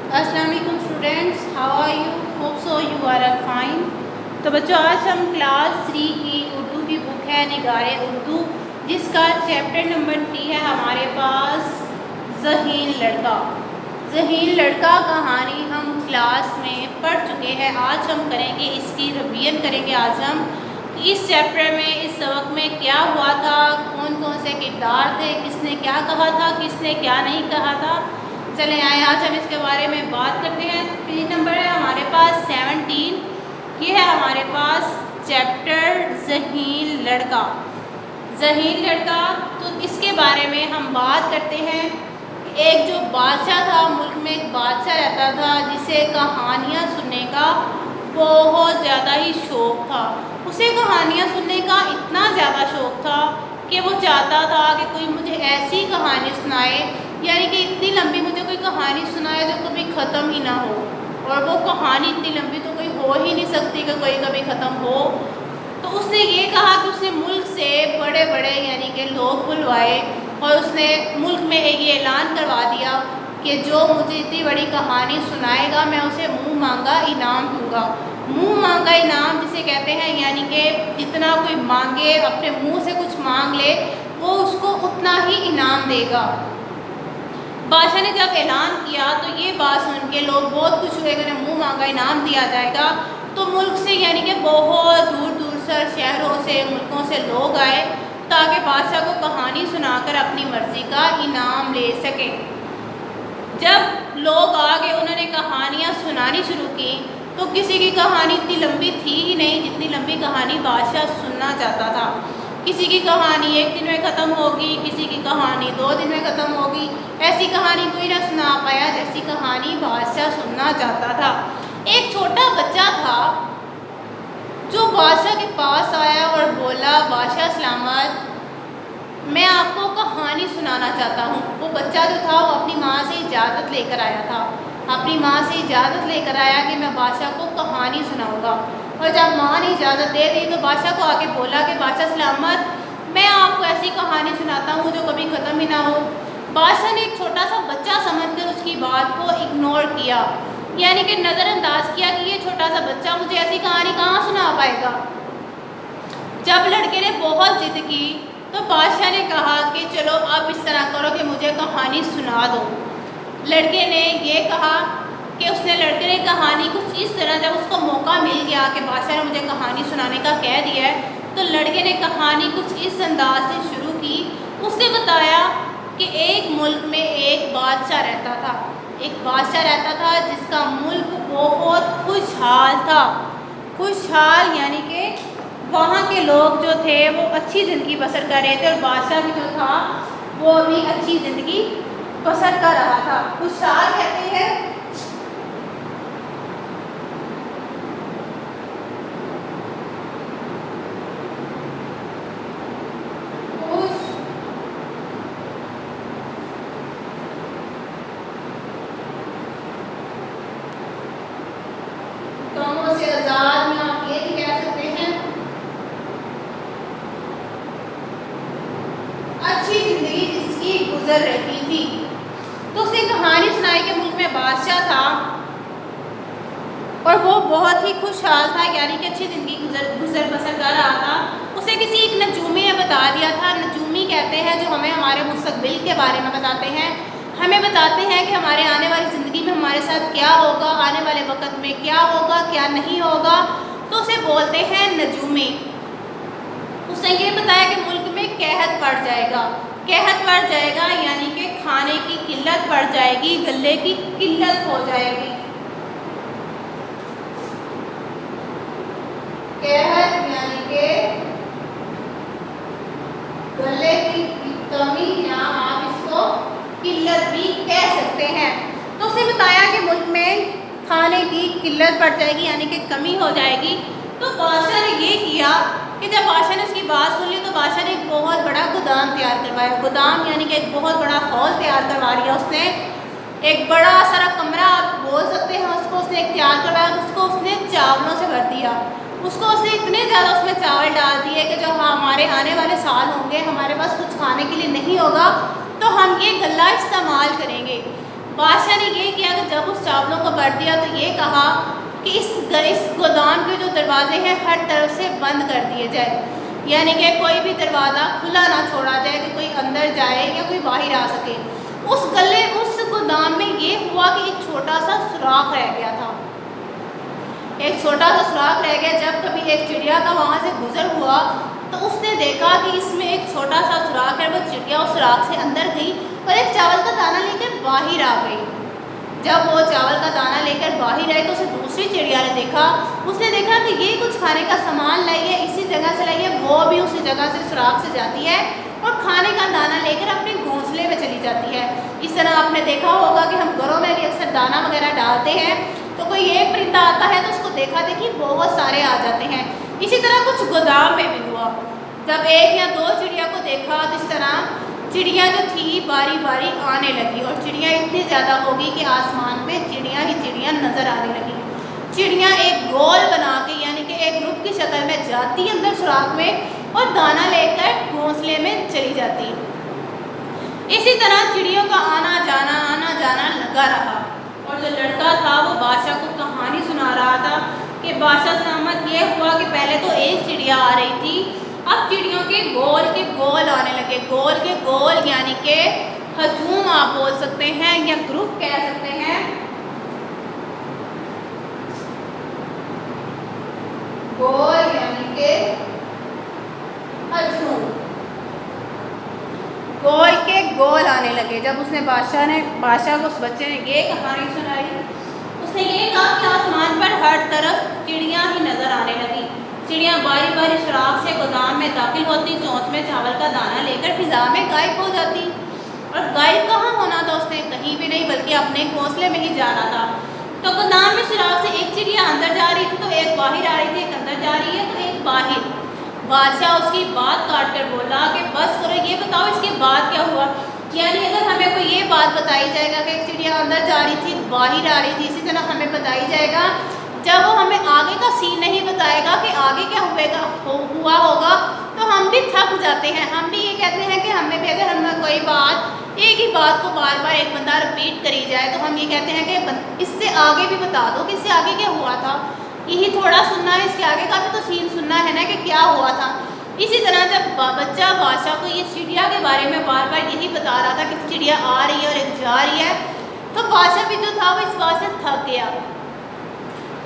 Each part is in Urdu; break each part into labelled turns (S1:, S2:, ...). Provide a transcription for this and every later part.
S1: السلام علیکم students, how are you? Hope so you are fine. تو بچوں، آج ہم کلاس 3 کی اردو کی بک ہے نگارِ اردو، جس کا چیپٹر نمبر 3 ہے ہمارے پاس ذہین لڑکا۔ ذہین لڑکا کہانی ہم کلاس میں پڑھ چکے ہیں۔ آج ہم کریں گے اس کی ریویژن کریں گے آج ہم کہ اس چیپٹر میں اس سبق میں کیا ہوا تھا، کون کون سے کردار تھے، کس نے کیا کہا تھا، کس نے کیا نہیں کہا تھا۔ چلیں آئے آج ہم اس کے بارے میں بات کرتے ہیں۔ پیج نمبر ہے ہمارے پاس 17، یہ ہے ہمارے پاس چیپٹر ذہین لڑکا۔ ذہین لڑکا، تو اس کے بارے میں ہم بات کرتے ہیں کہ ایک جو بادشاہ تھا، ملک میں ایک بادشاہ رہتا تھا جسے کہانیاں سننے کا بہت زیادہ ہی شوق تھا۔ اسے کہانیاں سننے کا اتنا زیادہ شوق تھا کہ وہ چاہتا تھا کہ کوئی مجھے ایسی کہانی سنائے، یعنی کہ اتنی لمبی مجھے کوئی کہانی سنائے جو کبھی ختم ہی نہ ہو، اور وہ کہانی اتنی لمبی تو کوئی ہو ہی نہیں سکتی کہ کوئی کبھی ختم ہو۔ تو اس نے یہ کہا کہ اس نے ملک سے بڑے بڑے یعنی کہ لوگ بلوائے، اور اس نے ملک میں یہ اعلان کروا دیا کہ جو مجھے اتنی بڑی کہانی سنائے گا میں اسے منہ مانگا انعام دوں گا۔ منہ مانگا انعام جسے کہتے ہیں، یعنی کہ جتنا کوئی مانگے، اپنے منہ سے کچھ مانگ لے، وہ اس کو اتنا ہی انعام دے گا۔ بادشاہ نے جب اعلان کیا تو یہ بات سن کے لوگ بہت خوش ہوئے کہ انہیں منہ مانگا انعام دیا جائے گا۔ تو ملک سے یعنی کہ بہت دور دور سے، شہروں سے، ملکوں سے لوگ آئے تاکہ بادشاہ کو کہانی سنا کر اپنی مرضی کا انعام لے سکیں۔ جب لوگ آ گئے، انہوں نے کہانیاں سنانی شروع کی، تو کسی کی کہانی اتنی لمبی تھی ہی نہیں جتنی لمبی کہانی بادشاہ سننا چاہتا تھا۔ کسی کی کہانی 1 دن میں ختم ہوگی، کسی کی کہانی 2 دن میں ختم ہوگی، ایسی کہانی کوئی نہ سنا پایا جیسی کہانی بادشاہ سننا چاہتا تھا۔ ایک چھوٹا بچہ تھا جو بادشاہ کے پاس آیا اور بولا، بادشاہ سلامت، میں آپ کو کہانی سنانا چاہتا ہوں۔ وہ بچہ جو تھا وہ اپنی ماں سے اجازت لے کر آیا تھا، اپنی ماں سے اجازت لے کر آیا کہ میں بادشاہ کو کہانی سناؤں گا۔ اور جب ماں نے اجازت دے دی تو بادشاہ کو آ کے بولا کہ بادشاہ سلامت، میں آپ کو ایسی کہانی سناتا ہوں جو کبھی ختم ہی نہ ہو۔ بادشاہ نے ایک چھوٹا سا بچہ سمجھ کر اس کی بات کو اگنور کیا، یعنی کہ نظر انداز کیا کہ یہ چھوٹا سا بچہ مجھے ایسی کہانی کہاں سنا پائے گا۔ جب لڑکے نے بہت ضد کی تو بادشاہ نے کہا کہ چلو اب اس طرح کرو کہ مجھے کہانی سنا دو۔ لڑکے نے یہ کہا کہ لڑکے نے کہانی کچھ اس طرح، جب اس کو موقع مل گیا کہ بادشاہ نے مجھے کہانی سنانے کا کہہ دیا ہے، تو لڑکے نے کہانی کچھ اس انداز سے شروع کی۔ اس نے بتایا کہ ایک ملک میں ایک بادشاہ رہتا تھا، ایک بادشاہ رہتا تھا جس کا ملک بہت خوشحال تھا۔ خوشحال یعنی کہ وہاں کے لوگ جو تھے وہ اچھی زندگی بسر کر رہے تھے، اور بادشاہ بھی جو تھا وہ بھی اچھی زندگی بسر کر رہا تھا۔ خوشحال کہتے ہیں کاموں سے آزاد، میں آپ یہ بھی کہہ سکتے ہیں اچھی زندگی جس کی گزر رہی تھی۔ تو اس نے کہانی سنائی کہ ملک میں بادشاہ تھا اور وہ بہت ہی خوشحال تھا، یعنی کہ اچھی زندگی گزر بسر کر رہا تھا۔ اسے کسی ایک نجومی نے بتا دیا تھا۔ نجومی کہتے ہیں جو ہمیں ہمارے مستقبل کے بارے میں بتاتے ہیں، ہمیں بتاتے ہیں کہ ہمارے آنے والی زندگی میں ہمارے ساتھ کیا ہوگا، آنے والے وقت میں کیا ہوگا، کیا نہیں ہوگا، تو اسے بولتے ہیں نجومی۔ اس نے یہ بتایا کہ ملک میں قحط پڑ جائے گا، قحط پڑ جائے گا یعنی کہ کھانے کی قلت پڑ جائے گی، غلے کی قلت ہو جائے گی۔ قحط یعنی کہ غلے کی کمی، یا آپ اس کو قلت بھی کہہ سکتے ہیں۔ تو اس نے بتایا کہ ملک میں کھانے کی قلت پڑ جائے گی یعنی کہ کمی ہو جائے گی۔ تو بادشاہ نے یہ کیا کہ جب بادشاہ نے اس کی بات سن لی تو بادشاہ نے ایک بہت بڑا گودام تیار کروایا۔ گودام یعنی کہ ایک بہت بڑا ہال تیار کروا لیا اس نے، ایک بڑا سارا کمرہ آپ بول سکتے ہیں اس نے تیار کروایا۔ اس کو اس نے چاولوں سے بھر دیا، اس نے اتنے زیادہ اس میں چاول ڈال دیے کہ جو ہمارے آنے والے سال ہوں گے، ہمارے پاس کچھ کھانے کے لیے نہیں ہوگا تو ہم یہ غلہ استعمال کریں گے۔ بادشاہ نے یہ کیا کہ جب اس چاولوں کو بھر دیا تو یہ کہا کہ اس گودام کے جو دروازے ہیں ہر طرف سے بند کر دیے جائے، یعنی کہ کوئی بھی دروازہ کھلا نہ چھوڑا جائے کہ کوئی اندر جائے یا کوئی باہر آ سکے۔ اس گودام میں یہ ہوا کہ ایک چھوٹا سا سوراخ رہ گیا تھا، ایک چھوٹا سا سوراخ رہ گیا۔ جب کبھی ایک چڑیا کا وہاں سے گزر ہوا تو اس نے دیکھا کہ اس میں ایک چھوٹا سا سوراخ ہے، وہ چڑیا اس سوراخ سے اندر گئی اور ایک چاول کا دانہ لے کر باہر آ گئی۔ جب وہ چاول کا دانہ لے کر باہر آئی تو اسے دوسری چڑیا نے دیکھا، اس نے دیکھا کہ یہ کچھ کھانے کا سامان لائی ہے، اسی جگہ سے لائی ہے، وہ بھی اسی جگہ سے سوراخ سے جاتی ہے اور کھانے کا دانہ لے کر اپنے گھونسلے میں چلی جاتی ہے۔ اس طرح آپ نے دیکھا ہوگا کہ ہم گھروں میں بھی اکثر دانہ وغیرہ ڈالتے ہیں تو کوئی ایک پرندہ آتا ہے تو اس کو دیکھا دیکھی بہت سارے آ جاتے ہیں۔ اسی طرح کچھ گودام میں بھی ہوا، جب ایک یا دو چڑیا کو دیکھا تو اس طرح چڑیاں جو تھی باری باری آنے لگی اور چڑیاں اتنی زیادہ ہو گئی کہ آسمان پہ چڑیاں ہی چڑیاں نظر آنے لگی۔ چڑیاں ایک گول بنا کے یعنی کہ ایک گروپ کی شکل میں جاتی اندر سوراخ میں اور دانہ لے کر گھونسلے میں چلی جاتی۔ اسی طرح چڑیوں کا آنا جانا لگا رہا اور جو لڑکا تھا وہ بادشاہ کو کہانی سنا رہا تھا کہ بادشاہ سلامت یہ ہوا کہ پہلے تو ایک چڑیا آ رہی تھی، اب چڑیوں کے گول آنے لگے۔ گول کے گول یعنی کہ ہجوم آپ بول سکتے ہیں یا گروپ کہہ سکتے ہیں۔ گول یعنی کہ ہجوم، گول کے گول آنے لگے۔ جب اس نے بادشاہ کو اس بچے نے یہ کہانی سنائی، اس نے یہ کہا کہ آسمان پر ہر طرف چڑیاں ہی نظر آنے لگی۔ چڑیاں باری باری سوراخ سے گودام میں داخل ہوتی، چونچ میں چاول کا دانہ لے کر فضا میں غائب ہو جاتی۔ اور غائب کہاں ہونا تھا، اس نے کہیں بھی نہیں بلکہ اپنے گھونسلے میں ہی جانا تھا۔ تو گودام میں سوراخ سے ایک چڑیا اندر جا رہی تھی تو ایک باہر آ رہی تھی، ایک اندر جا رہی ہے تو ایک باہر۔ بادشاہ اس کی بات کاٹ کر بولا کہ بس کرو، یہ بتاؤ اس کے بعد کیا ہوا۔ یعنی اگر ہمیں کوئی یہ بات بتائی جائے گا کہ ایک چڑیا اندر جا رہی تھی باہر آ رہی تھی، اسی طرح ہمیں بتائی جائے گا، جب وہ ہمیں آگے کا سین نہیں بتائے گا کہ آگے کیا ہوا ہوگا تو ہم بھی تھک جاتے ہیں۔ ہم بھی یہ کہتے ہیں کہ ہمیں بھی اگر ہمیں کوئی بات ایک ہی بات کو بار بار ایک بندہ رپیٹ کری جائے تو ہم یہ کہتے ہیں کہ اس سے آگے بھی بتا دو کہ اس سے آگے کیا ہوا تھا، یہی تھوڑا سننا ہے، اس کے آگے کا بھی تو سین سننا ہے نا کہ کیا ہوا تھا۔ اسی طرح جب بچہ بادشاہ کو یہ چڑیا کے بارے میں بار بار یہی بتا رہا تھا کہ چڑیا آ رہی ہے اور ایک جا رہی ہے، تو بادشاہ بھی جو تھا وہ اس بات سے تھک گیا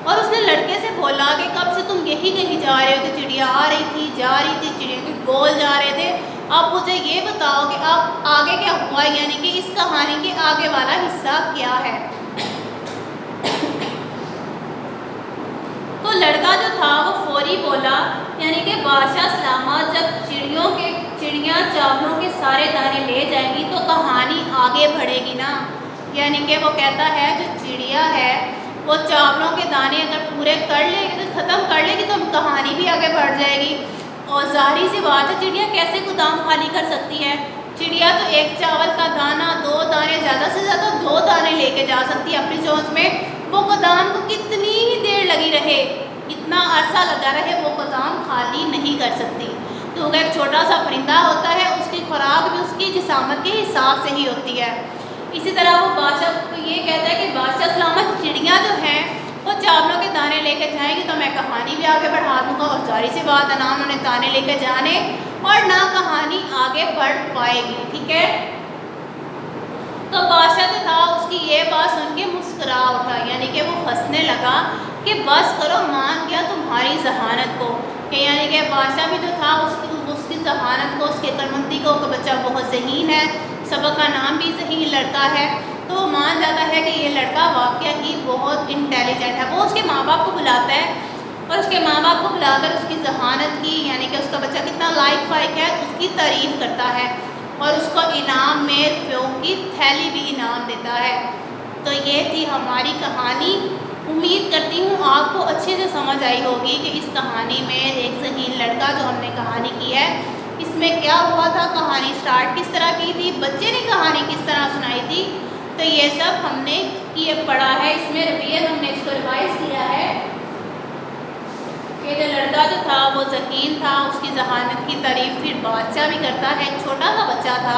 S1: اور اس نے لڑکے سے بولا کہ کب سے تم یہی کہیں جا رہے ہو کہ چڑیا آ رہی تھی جا رہی تھی، چڑیا کے گول جا رہے تھے، اب مجھے یہ بتاؤ کہ اب آگے کیا ہوا، یعنی کہ اس کہانی کے آگے والا حصہ کیا ہے۔ تو لڑکا جو تھا وہ فوری بولا، یعنی کہ بادشاہ سلامت جب چڑیاں چاولوں کے سارے دانے لے جائیں گی تو کہانی آگے بڑھے گی نا۔ یعنی کہ وہ کہتا ہے جو چڑیا ہے وہ چاولوں کے دانے اگر پورے کر لے گی تو ختم کر لے گی تو کہانی بھی آگے بڑھ جائے گی۔ اور ظاہری سی بات ہے چڑیا کیسے گودام خالی کر سکتی ہے، چڑیا تو ایک چاول کا دانہ 2 دانے زیادہ سے زیادہ 2 دانے لے کے جا سکتی ہے اپنی چونچ میں، وہ گودام کو کتنی ہی دیر لگی رہے، اتنا عرصہ لگا رہے، وہ گودام خالی نہیں کر سکتی۔ تو اگر ایک چھوٹا سا پرندہ ہوتا ہے اس کی خوراک بھی اس کی جسامت کے حساب سے ہی ہوتی ہے۔ اسی طرح وہ بادشاہ کو یہ کہتا ہے کہ بادشاہ سلامت چڑیاں جو ہیں وہ چاولوں کے دانے لے کے جائیں گی تو میں کہانی بھی آگے بڑھا دوں گا، اور ظاہری سی بات ہے نہ انہوں نے دانے لے کے جانے اور نہ کہانی آگے بڑھ پائے گی، ٹھیک ہے۔ تو بادشاہ جو تھا اس کی یہ بات سن کے مسکرا اٹھا، یعنی کہ وہ ہنسنے لگا کہ بس کرو مان گیا تمہاری ذہانت کو، کہ یعنی کہ بادشاہ بھی جو تھا اس کی ذہانت کو، اس کے عقلمندی کو، کہ بچہ بہت ذہین ہے، سبق کا نام بھی ذہین لڑکا ہے، تو وہ مان جاتا ہے کہ یہ لڑکا واقعہ ہی بہت انٹیلیجنٹ ہے۔ وہ اس کے ماں باپ کو بلاتا ہے اور اس کے ماں باپ کو بلا کر اس کی ذہانت کی، یعنی کہ اس کا بچہ کتنا لائق فائق ہے اس کی تعریف کرتا ہے اور اس کو انعام میں روپیوں کی تھیلی بھی انعام دیتا ہے۔ تو یہ تھی ہماری کہانی، امید کرتی ہوں آپ کو اچھے سے سمجھ آئی ہوگی کہ اس کہانی میں ایک ذہین لڑکا جو ہم نے کہانی کی ہے اس میں کیا ہوا تھا، کہانی سٹارٹ کس طرح کی تھی، بچے نے کہانی کس طرح سنائی تھی، تو یہ سب ہم نے پڑھا ہے، اس میں ریویژن ہم نے اس کو ریوائز کیا ہے کہ جو لڑکا جو تھا وہ ذہین تھا، اس کی ذہانت کی تعریف پھر بادشاہ بھی کرتا ہے، ایک چھوٹا سا بچہ تھا